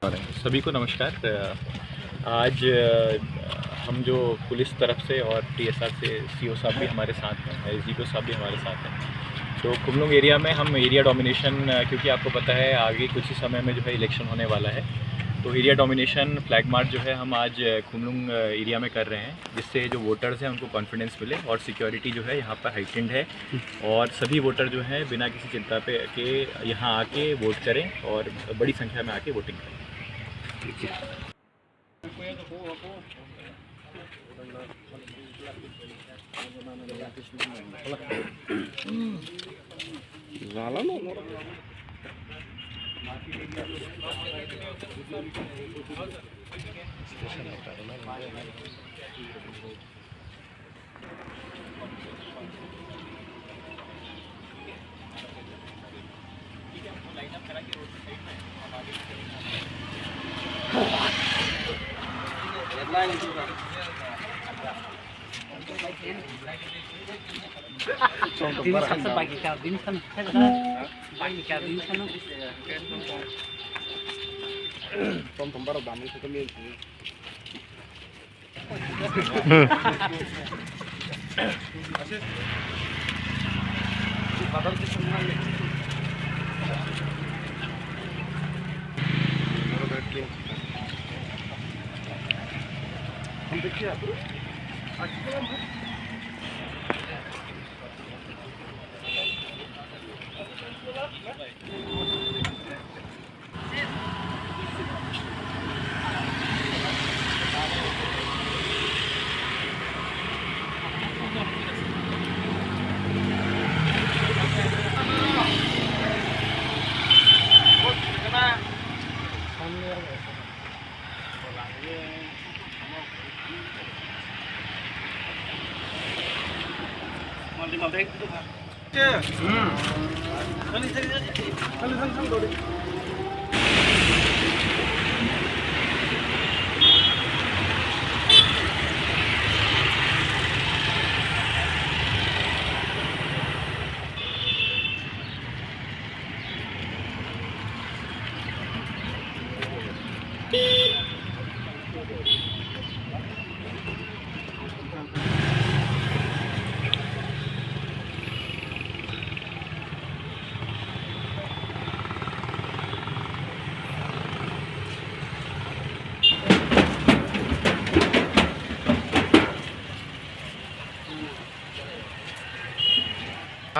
सभी को नमस्कार। आज हम जो पुलिस तरफ से और टीएसआर से सीओ साहब भी हमारे साथ हैं, एसडीपीओ साहब भी हमारे साथ हैं। तो खुमलुंग एरिया में हम एरिया डोमिनेशन, क्योंकि आपको पता है आगे कुछ ही समय में जो है इलेक्शन होने वाला है, तो एरिया डोमिनेशन फ्लैग मार्च जो है हम आज खुमलुंग एरिया में कर रहे हैं, जिससे जो वोटर्स हैं उनको कॉन्फिडेंस मिले और सिक्योरिटी जो है यहाँ पर हाइटेंड है और सभी वोटर जो हैं बिना किसी चिंता पे के यहाँ आके वोट करें और बड़ी संख्या में आके वोटिंग करें। झाला ना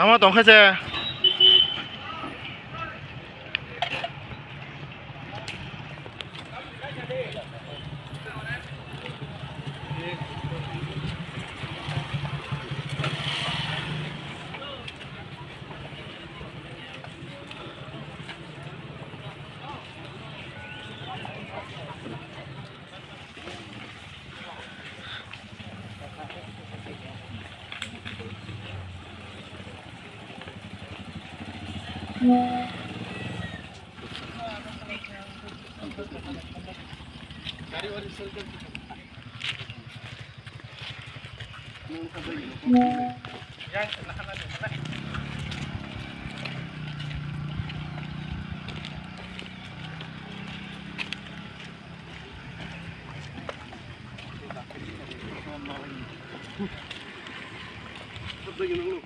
아마 동해제 갑자기 너무